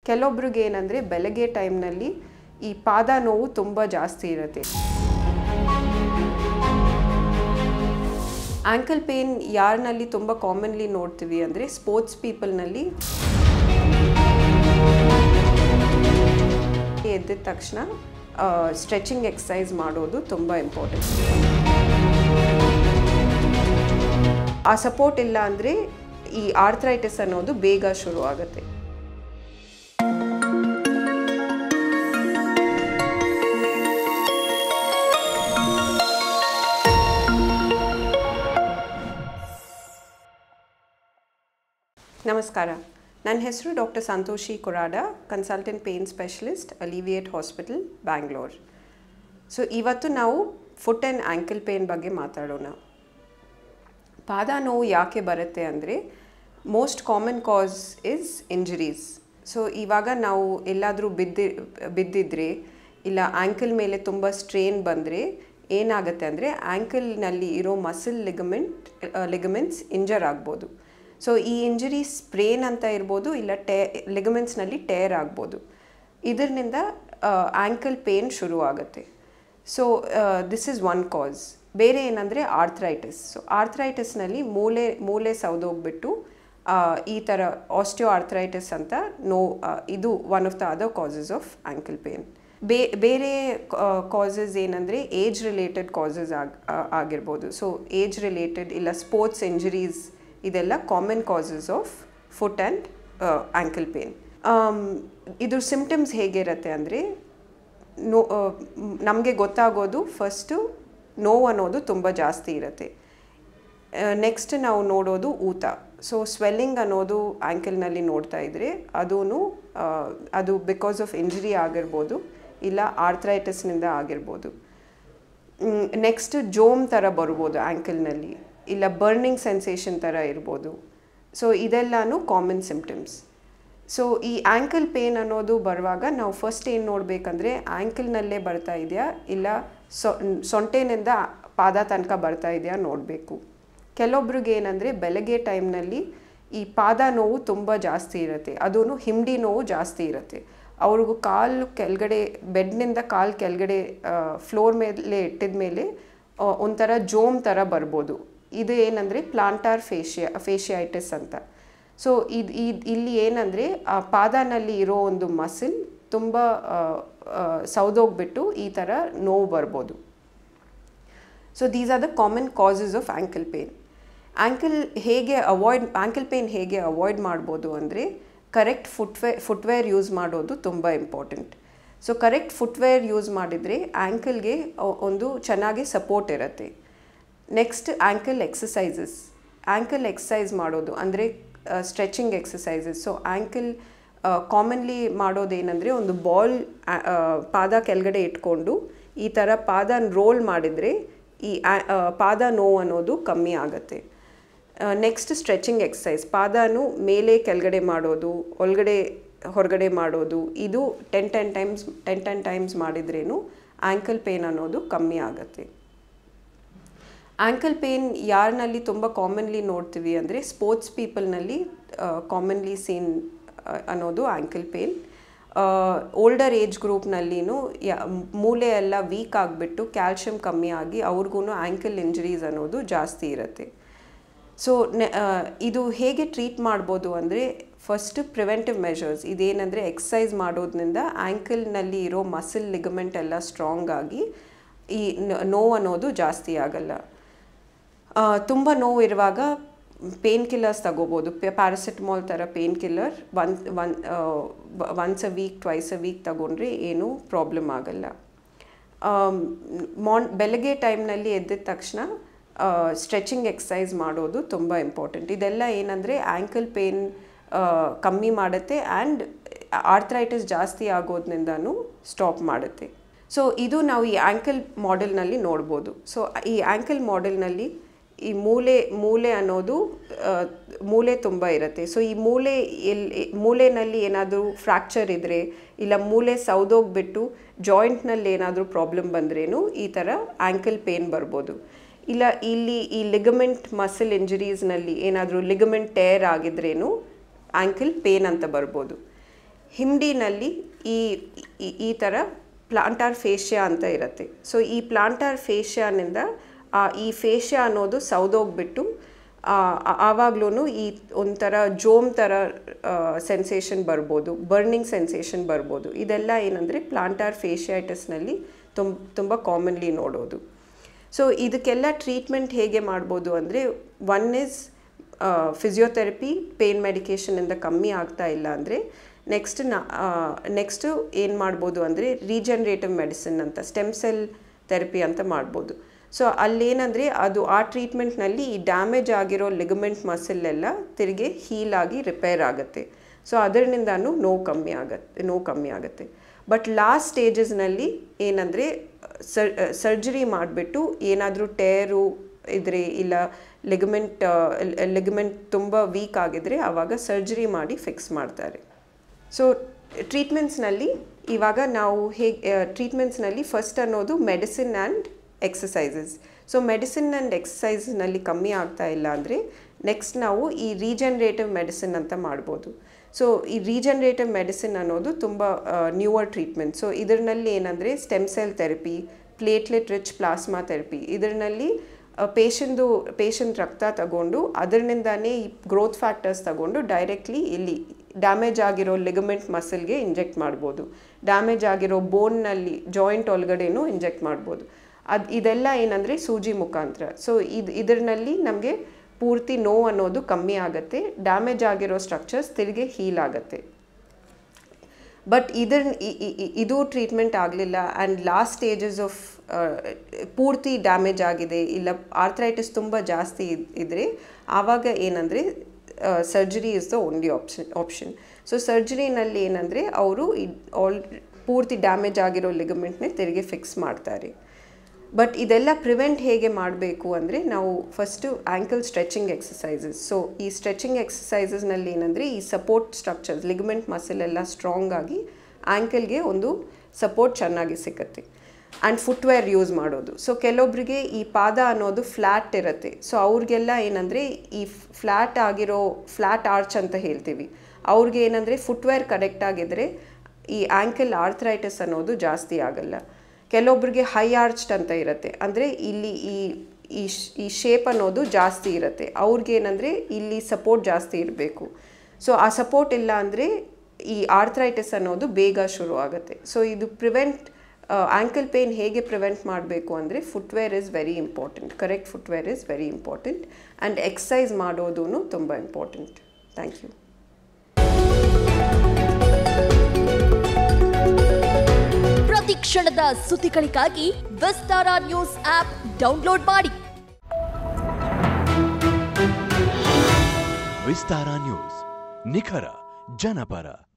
ಕೆಲವೊಬ್ಬರಿಗೆ ಏನಂದರೆ ಬೆಳಗ್ಗೆ ಟೈಮ್ನಲ್ಲಿ ಈ ಪಾದ ನೋವು ತುಂಬ ಜಾಸ್ತಿ ಇರುತ್ತೆ. ಆ್ಯಂಕಲ್ ಪೇನ್ ಯಾರಿನಲ್ಲಿ ತುಂಬ ಕಾಮನ್ಲಿ ನೋಡ್ತೀವಿ ಅಂದರೆ ಸ್ಪೋರ್ಟ್ಸ್ ಪೀಪಲ್ನಲ್ಲಿ ಎದ್ದ ತಕ್ಷಣ ಸ್ಟ್ರೆಚಿಂಗ್ ಎಕ್ಸಸೈಸ್ ಮಾಡೋದು ತುಂಬ ಇಂಪಾರ್ಟೆಂಟ್. ಆ ಸಪೋರ್ಟ್ ಇಲ್ಲ ಅಂದರೆ ಈ ಆರ್ಥ್ರೈಟಿಸ್ ಅನ್ನೋದು ಬೇಗ ಶುರು ಆಗುತ್ತೆ. ನಮಸ್ಕಾರ, ನನ್ನ ಹೆಸರು doctor Santoshi Korada, consultant pain specialist, alleviate hospital, Bangalore. So ಇವತ್ತು ನಾವು ಫುಟ್ ಆ್ಯಂಡ್ ಆ್ಯಂಕಲ್ ಪೇನ್ ಬಗ್ಗೆ ಮಾತಾಡೋಣ. ಪಾದ ನೋವು ಯಾಕೆ ಬರುತ್ತೆ ಅಂದರೆ most common cos is injuries. So ಇವಾಗ ನಾವು ಎಲ್ಲಾದರೂ ಬಿದ್ದಿದ್ರೆ ಇಲ್ಲ ಆ್ಯಂಕಲ್ ಮೇಲೆ ತುಂಬ ಸ್ಟ್ರೇನ್ ಬಂದರೆ ಏನಾಗುತ್ತೆ ಅಂದರೆ ಆ್ಯಂಕಲ್ನಲ್ಲಿ ಇರೋ ಮಸಲ್ ಲಿಗಮೆಂಟ್ಸ್ ಇಂಜರ್ ಆಗ್ಬೋದು. ಸೊ ಈ ಇಂಜರಿ ಸ್ಪ್ರೇನ್ ಅಂತ ಇರ್ಬೋದು, ಇಲ್ಲ ಲಿಗಮೆಂಟ್ಸ್ನಲ್ಲಿ ಟೇರ್ ಆಗ್ಬೋದು. ಇದರಿಂದ ಆ್ಯಂಕಲ್ ಪೇನ್ ಶುರು ಆಗುತ್ತೆ. ಸೊ ದಿಸ್ ಇಸ್ ಒನ್ ಕಾಸ್. ಬೇರೆ ಏನಂದರೆ ಆರ್ಥ್ರೈಟಿಸ್. ಸೊ ಆರ್ಥ್ರೈಟಿಸ್ನಲ್ಲಿ ಮೂಳೆ ಸೌದೋಗ್ಬಿಟ್ಟು ಈ ಥರ ಆಸ್ಟಿಯೋ ಆರ್ಥ್ರೈಟಿಸ್ ಅಂತ ಇದು one of the other causes of ankle pain. ಬೇರೆ ಕಾಸಸ್ ಏನಂದರೆ ಏಜ್ ರಿಲೇಟೆಡ್ ಕಾಸಸ್ ಆಗಿರ್ಬೋದು. ಸೊ ಏಜ್ ರಿಲೇಟೆಡ್ ಇಲ್ಲ ಸ್ಪೋರ್ಟ್ಸ್ ಇಂಜರೀಸ್, ಇದೆಲ್ಲ common causes of foot and ankle pain. ಇದ್ರ ಸಿಂಪ್ಟಮ್ಸ್ ಹೇಗಿರುತ್ತೆ ಅಂದರೆ ನಮಗೆ ಗೊತ್ತಾಗೋದು ಫಸ್ಟು ನೋವು ಅನ್ನೋದು ತುಂಬ ಜಾಸ್ತಿ ಇರುತ್ತೆ. ನೆಕ್ಸ್ಟ್ ನಾವು ನೋಡೋದು ಊತ. ಸೊ ಸ್ವೆಲ್ಲಿಂಗ್ ಅನ್ನೋದು ಆ್ಯಂಕಲ್ನಲ್ಲಿ ನೋಡ್ತಾ ಇದ್ದರೆ ಅದು ಬಿಕಾಸ್ ಆಫ್ ಇಂಜರಿ ಆಗಿರ್ಬೋದು, ಇಲ್ಲ ಆರ್ಥ್ರೈಟಿಸ್ನಿಂದ ಆಗಿರ್ಬೋದು. ನೆಕ್ಸ್ಟ್ ಜೋಮ್ ಥರ ಬರ್ಬೋದು ಆ್ಯಂಕಲ್ನಲ್ಲಿ, ಇಲ್ಲ ಬರ್ನಿಂಗ್ ಸೆನ್ಸೇಷನ್ ಥರ ಇರ್ಬೋದು. ಸೊ ಇದೆಲ್ಲನೂ ಕಾಮನ್ ಸಿಂಪ್ಟಮ್ಸ್. ಸೊ ಈ ಆ್ಯಂಕಲ್ ಪೇನ್ ಅನ್ನೋದು ಬರುವಾಗ ನಾವು ಫಸ್ಟ್ ಏನು ನೋಡಬೇಕಂದ್ರೆ ಆ್ಯಂಕಲ್ನಲ್ಲೇ ಬರ್ತಾ ಇದೆಯಾ ಇಲ್ಲ ಸೊಂಟೆನಿಂದ ಪಾದ ತನಕ ಬರ್ತಾ ಇದೆಯಾ ನೋಡಬೇಕು. ಕೆಲವೊಬ್ರಿಗೆ ಏನಂದರೆ ಬೆಳಗ್ಗೆ ಟೈಮ್ನಲ್ಲಿ ಈ ಪಾದ ನೋವು ತುಂಬ ಜಾಸ್ತಿ ಇರುತ್ತೆ, ಅದೂ ಹಿಂಡಿ ನೋವು ಜಾಸ್ತಿ ಇರುತ್ತೆ. ಅವ್ರಿಗೂ ಕಾಲು ಕೆಳಗಡೆ, ಬೆಡ್ನಿಂದ ಕಾಲು ಕೆಳಗಡೆ ಫ್ಲೋರ್ ಮೇಲೆ ಇಟ್ಟಿದ ಮೇಲೆ ಒಂಥರ ಜೋಮ್ ಥರ ಬರ್ಬೋದು. ಇದು ಏನಂದರೆ ಪ್ಲಾಂಟಾರ್ ಫೇಶಿಯೈಟಿಸ್ ಅಂತ. ಸೊ ಇಲ್ಲಿ ಏನಂದರೆ ಆ ಪಾದನಲ್ಲಿ ಇರೋ ಒಂದು ಮಸಿಲ್ ತುಂಬ ಸೌದೋಗ್ಬಿಟ್ಟು ಈ ಥರ ನೋವು ಬರ್ಬೋದು. So these are the common causes of ankle pain. Ankle pain ಹೇಗೆ ಅವಾಯ್ಡ್ ಮಾಡ್ಬೋದು ಅಂದರೆ ಕರೆಕ್ಟ್ ಫುಟ್ವೇರ್ ಯೂಸ್ ಮಾಡೋದು ತುಂಬ important. So correct footwear use ಮಾಡಿದರೆ ಆ್ಯಂಕಲ್ಗೆ ಒಂದು ಚೆನ್ನಾಗಿ ಸಪೋರ್ಟ್ ಇರುತ್ತೆ. ನೆಕ್ಸ್ಟ್ ಆ್ಯಂಕಲ್ ಎಕ್ಸಸೈಸ್ ಮಾಡೋದು ಅಂದರೆ stretching exercises. So ankle commonly ಮಾಡೋದೇನೆಂದರೆ ಒಂದು ಬಾಲ್ ಪಾದ ಕೆಳಗಡೆ ಇಟ್ಕೊಂಡು ಈ ಥರ ಪಾದ ರೋಲ್ ಮಾಡಿದರೆ ಈ ಪಾದ ನೋವು ಅನ್ನೋದು ಕಮ್ಮಿ ಆಗುತ್ತೆ. ನೆಕ್ಸ್ಟ್ ಸ್ಟ್ರೆಚಿಂಗ್ ಎಕ್ಸಸೈಸ್, ಪಾದನೂ ಮೇಲೆ ಕೆಳಗಡೆ ಮಾಡೋದು, ಹೊರಗಡೆ ಮಾಡೋದು. ಇದು 10 ಟೈಮ್ಸ್ ಮಾಡಿದ್ರೇನು ಆ್ಯಂಕಲ್ ಪೇನ್ ಅನ್ನೋದು ಕಮ್ಮಿ ಆಗುತ್ತೆ. ಆ್ಯಂಕಲ್ ಪೇನ್ ಯಾರಿನಲ್ಲಿ ತುಂಬ ಕಾಮನ್ಲಿ ನೋಡ್ತೀವಿ ಅಂದರೆ ಸ್ಪೋರ್ಟ್ಸ್ ಪೀಪಲ್ನಲ್ಲಿ ಕಾಮನ್ಲಿ ಸೀನ್ ಅನ್ನೋದು ಆ್ಯಂಕಲ್ ಪೇನ್. ಓಲ್ಡರ್ ಏಜ್ ಗ್ರೂಪ್ನಲ್ಲಿನೂ ಮೂಳೆ ಎಲ್ಲ ವೀಕ್ ಆಗಿಬಿಟ್ಟು ಕ್ಯಾಲ್ಶಿಯಂ ಕಮ್ಮಿ ಆಗಿ ಅವ್ರಿಗೂ ಆ್ಯಂಕಲ್ ಇಂಜರೀಸ್ ಅನ್ನೋದು ಜಾಸ್ತಿ ಇರುತ್ತೆ. ಸೊ ಇದು ಹೇಗೆ ಟ್ರೀಟ್ ಮಾಡ್ಬೋದು ಅಂದರೆ ಫಸ್ಟ್ ಪ್ರಿವೆಂಟಿವ್ ಮೆಷರ್ಸ್. ಇದೇನೆಂದರೆ ಎಕ್ಸಸೈಸ್ ಮಾಡೋದ್ರಿಂದ ಆ್ಯಂಕಲ್ನಲ್ಲಿ ಇರೋ ಮಸಲ್ ಲಿಗಮೆಂಟ್ ಎಲ್ಲ ಸ್ಟ್ರಾಂಗ್ ಆಗಿ ಈ ನೋವು ಅನ್ನೋದು ಜಾಸ್ತಿ ಆಗಲ್ಲ. ತುಂಬ ನೋವು ಇರುವಾಗ ಪೇನ್ ಕಿಲ್ಲರ್ಸ್ ತಗೋಬೋದು. ಪ್ಯಾರಾಸಿಟಮಾಲ್ ಥರ painkiller once a week, twice a week ತಗೊಂಡ್ರೆ ಏನೂ ಪ್ರಾಬ್ಲಮ್ ಆಗಲ್ಲ. ಬೆಳಗ್ಗೆ ಟೈಮ್ನಲ್ಲಿ ಎದ್ದ ತಕ್ಷಣ ಸ್ಟ್ರೆಚಿಂಗ್ ಎಕ್ಸಸೈಸ್ ಮಾಡೋದು ತುಂಬ ಇಂಪಾರ್ಟೆಂಟ್. ಇದೆಲ್ಲ ಏನಂದರೆ ಆ್ಯಂಕಲ್ ಪೇನ್ ಕಮ್ಮಿ ಮಾಡುತ್ತೆ ಆ್ಯಂಡ್ ಆರ್ಥ್ರೈಟಿಸ್ ಜಾಸ್ತಿ ಆಗೋದ್ರಿಂದನೂ ಸ್ಟಾಪ್ ಮಾಡುತ್ತೆ. ಸೊ ಇದು ನಾವು ಈ ಆ್ಯಂಕಲ್ ಮಾಡೆಲ್ನಲ್ಲಿ ನೋಡ್ಬೋದು. ಸೊ ಈ ಆ್ಯಂಕಲ್ ಮಾಡೆಲ್ನಲ್ಲಿ ಈ ಮೂಳೆ ಅನ್ನೋದು ಮೂಳೆ ತುಂಬ ಇರುತ್ತೆ. ಸೊ ಈ ಮೂಳೆನಲ್ಲಿ ಏನಾದರೂ ಫ್ರ್ಯಾಕ್ಚರ್ ಇದ್ದರೆ ಇಲ್ಲ ಮೂಳೆ ಸೌದೋಗ್ಬಿಟ್ಟು ಜಾಯಿಂಟ್ನಲ್ಲಿ ಏನಾದರೂ ಪ್ರಾಬ್ಲಮ್ ಬಂದ್ರೇನು ಈ ಥರ ಆ್ಯಂಕಲ್ ಪೇನ್ ಬರ್ಬೋದು. ಇಲ್ಲ ಇಲ್ಲಿ ಈ ಲಿಗಮೆಂಟ್ ಮಸಲ್ ಇಂಜರೀಸ್ನಲ್ಲಿ ಏನಾದರೂ ಲಿಗಮೆಂಟ್ ಟೇರ್ ಆಗಿದ್ರೇನು ಆ್ಯಂಕಲ್ ಪೇನ್ ಅಂತ ಬರ್ಬೋದು. ಹಿಂಡಿನಲ್ಲಿ ಈ ಥರ ಪ್ಲಾಂಟಾರ್ ಫೇಶಿಯಾ ಅಂತ ಇರುತ್ತೆ. ಸೊ ಈ ಪ್ಲಾಂಟಾರ್ ಫೇಶಿಯಾನಿಂದ ಈ ಫೇಶಿಯಾ ಅನ್ನೋದು ಸೌದೋಗ್ಬಿಟ್ಟು ಆವಾಗ್ಲೂ ಈ ಒಂಥರ ಜೋಮ್ ಥರ ಸೆನ್ಸೇಷನ್ ಬರ್ಬೋದು, ಬರ್ನಿಂಗ್ ಸೆನ್ಸೇಷನ್ ಬರ್ಬೋದು. ಇದೆಲ್ಲ ಏನಂದರೆ ಪ್ಲಾಂಟಾರ್ ಫೇಶಿಯೈಟಿಸ್ನಲ್ಲಿ ತುಂಬ ಕಾಮನ್ಲಿ ನೋಡೋದು. ಸೊ ಇದಕ್ಕೆಲ್ಲ ಟ್ರೀಟ್ಮೆಂಟ್ ಹೇಗೆ ಮಾಡ್ಬೋದು ಅಂದರೆ, ಒನ್ ಇಸ್ ಫಿಸಿಯೋಥೆರಪಿ, ಪೇನ್ ಮೆಡಿಕೇಷನಿಂದ ಕಮ್ಮಿ ಆಗ್ತಾ ಇಲ್ಲ ಅಂದರೆ ನೆಕ್ಸ್ಟು ಏನು ಮಾಡ್ಬೋದು ಅಂದರೆ ರೀಜನ್ರೇಟಿವ್ ಮೆಡಿಸಿನ್ ಅಂತ, ಸ್ಟೆಮ್ ಸೆಲ್ ಥೆರಪಿ ಅಂತ ಮಾಡ್ಬೋದು. ಸೊ ಅಲ್ಲೇನಂದರೆ ಅದು ಆ ಟ್ರೀಟ್ಮೆಂಟ್ನಲ್ಲಿ ಈ ಡ್ಯಾಮೇಜ್ ಆಗಿರೋ ಲಿಗಮೆಂಟ್ ಮಸಲ್ಲೆಲ್ಲ ತಿರುಗಿ ಹೀಲ್ ಆಗಿ ರಿಪೇರ್ ಆಗುತ್ತೆ. ಸೊ ಅದರಿಂದನೂ ನೋವು ಕಮ್ಮಿ ಆಗುತ್ತೆ. ಬಟ್ ಲಾಸ್ಟ್ ಸ್ಟೇಜಸ್ನಲ್ಲಿ ಏನಂದರೆ ಸರ್ಜರಿ ಮಾಡಿಬಿಟ್ಟು ಏನಾದರೂ ಟೇರು ಇದ್ರೆ ಇಲ್ಲ ಲಿಗಮೆಂಟ್ ತುಂಬ ವೀಕ್ ಆಗಿದ್ರೆ ಆವಾಗ ಸರ್ಜರಿ ಮಾಡಿ ಫಿಕ್ಸ್ ಮಾಡ್ತಾರೆ. ಸೊ ಟ್ರೀಟ್ಮೆಂಟ್ಸ್ನಲ್ಲಿ ಇವಾಗ ನಾವು ಟ್ರೀಟ್ಮೆಂಟ್ಸ್ನಲ್ಲಿ ಫಸ್ಟ್ ಅನ್ನೋದು medicine and exercises. So medicine and ಎಕ್ಸಸೈಸ್ನಲ್ಲಿ ಕಮ್ಮಿ ಆಗ್ತಾ ಇಲ್ಲ ಅಂದರೆ ನೆಕ್ಸ್ಟ್ ನಾವು ಈ ರೀಜನ್ರೇಟಿವ್ ಮೆಡಿಸಿನ್ ಅಂತ ಮಾಡ್ಬೋದು. ಸೊ ಈ ರೀಜನ್ರೇಟಿವ್ ಮೆಡಿಸಿನ್ ಅನ್ನೋದು ತುಂಬ ನ್ಯೂವರ್ ಟ್ರೀಟ್ಮೆಂಟ್. ಸೊ ಇದರಲ್ಲಿ ಏನಂದರೆ stem cell therapy, platelet rich plasma therapy, ಇದರಲ್ಲಿ ಪೇಷಂಟ್ ರಕ್ತ ತಗೊಂಡು ಅದರಿಂದಾನೇ ಈ ಗ್ರೋತ್ ಫ್ಯಾಕ್ಟರ್ಸ್ ತಗೊಂಡು ಡೈರೆಕ್ಟ್ಲಿ ಇಲ್ಲಿ ಡ್ಯಾಮೇಜ್ ಆಗಿರೋ ಲಿಗಮೆಂಟ್ ಮಸಲ್ಗೆ ಇಂಜೆಕ್ಟ್ ಮಾಡ್ಬೋದು. ಡ್ಯಾಮೇಜ್ ಆಗಿರೋ ಬೋನ್ನಲ್ಲಿ ಜಾಯಿಂಟ್ ಒಳಗಡೆನೂ ಇಂಜೆಕ್ಟ್ ಮಾಡ್ಬೋದು. ಇದೆಲ್ಲ ಏನಂದರೆ ಸೂಜಿ ಮುಖಾಂತರ. ಸೊ ಇದರಲ್ಲಿ ನಮಗೆ ಪೂರ್ತಿ ನೋವು ಅನ್ನೋದು ಕಮ್ಮಿ ಆಗುತ್ತೆ, ಡ್ಯಾಮೇಜ್ ಆಗಿರೋ ಸ್ಟ್ರಕ್ಚರ್ಸ್ ತಿರುಗಿ ಹೀಲ್ ಆಗುತ್ತೆ. ಬಟ್ ಇದು ಟ್ರೀಟ್ಮೆಂಟ್ ಆಗಲಿಲ್ಲ ಆ್ಯಂಡ್ ಲಾಸ್ಟ್ ಸ್ಟೇಜಸ್ ಆಫ್ ಪೂರ್ತಿ ಡ್ಯಾಮೇಜ್ ಆಗಿದೆ, ಇಲ್ಲ ಆರ್ಥ್ರೈಟಿಸ್ ತುಂಬ ಜಾಸ್ತಿ ಇದ್ದರೆ ಆವಾಗ ಏನಂದರೆ surgery is the only option. So ಸರ್ಜರಿನಲ್ಲಿ ಏನಂದರೆ ಅವರು ಪೂರ್ತಿ ಡ್ಯಾಮೇಜ್ ಆಗಿರೋ ಲಿಗಮೆಂಟ್ನೇ ತಿರುಗಿ ಫಿಕ್ಸ್ ಮಾಡ್ತಾರೆ. ಬಟ್ ಇದೆಲ್ಲ ಪ್ರಿವೆಂಟ್ ಹೇಗೆ ಮಾಡಬೇಕು ಅಂದರೆ ನಾವು first ankle stretching exercises. So ಈ ಸ್ಟ್ರೆಚಿಂಗ್ ಎಕ್ಸಸೈಸಸ್ನಲ್ಲಿ ಏನಂದರೆ ಈ ಸಪೋರ್ಟ್ ಸ್ಟ್ರಕ್ಚರ್ಸ್, ಲಿಗಮೆಂಟ್ ಮಸಲ್ ಎಲ್ಲ ಸ್ಟ್ರಾಂಗ್ ಆಗಿ ಆ್ಯಂಕಲ್ಗೆ ಒಂದು ಸಪೋರ್ಟ್ ಚೆನ್ನಾಗಿ ಸಿಗುತ್ತೆ. ಆ್ಯಂಡ್ ಫುಟ್ವೇರ್ ಯೂಸ್ ಮಾಡೋದು. ಸೊ ಕೆಲವೊಬ್ಬರಿಗೆ ಈ ಪಾದ ಅನ್ನೋದು ಫ್ಲ್ಯಾಟ್ ಇರುತ್ತೆ. ಸೊ ಅವ್ರಿಗೆಲ್ಲ ಏನಂದರೆ ಈ ಫ್ಲ್ಯಾಟ್ ಆರ್ಚ್ ಅಂತ ಹೇಳ್ತೀವಿ. ಅವ್ರಿಗೆ ಏನಂದರೆ ಫುಟ್ವೇರ್ ಕರೆಕ್ಟ್ ಆಗಿದ್ದರೆ ಈ ಆ್ಯಂಕಲ್ ಆರ್ಥ್ರೈಟಿಸ್ ಅನ್ನೋದು ಜಾಸ್ತಿ ಆಗಲ್ಲ. ಕೆಲವೊಬ್ಬರಿಗೆ ಹೈ ಆರ್ಚ್ಡ್ ಅಂತ ಇರುತ್ತೆ, ಅಂದರೆ ಇಲ್ಲಿ ಈ ಶೇಪ್ ಅನ್ನೋದು ಜಾಸ್ತಿ ಇರುತ್ತೆ. ಅವ್ರಿಗೇನಂದರೆ ಇಲ್ಲಿ ಸಪೋರ್ಟ್ ಜಾಸ್ತಿ ಇರಬೇಕು. ಸೊ ಆ ಸಪೋರ್ಟ್ ಇಲ್ಲ ಅಂದರೆ ಈ ಆರ್ಥ್ರೈಟಿಸ್ ಅನ್ನೋದು ಬೇಗ ಶುರು ಆಗುತ್ತೆ. ಸೊ ಇದು ಆ್ಯಂಕಲ್ ಪೇನ್ ಹೇಗೆ ಪ್ರಿವೆಂಟ್ ಮಾಡಬೇಕು ಅಂದರೆ footwear is very important, correct footwear is very important and exercise ಮಾಡೋದೂ ತುಂಬ ಇಂಪಾರ್ಟೆಂಟ್. Thank you. ಪ್ರತಿ ಕ್ಷಣದ ಸುದ್ದಿಗಳಿಗಾಗಿ ವಿಸ್ತಾರ ನ್ಯೂಸ್ ಆಪ್ ಡೌನ್ಲೋಡ್ ಮಾಡಿ. ವಿಸ್ತಾರ ನ್ಯೂಸ್, ನಿಖರ ಜನಪರ.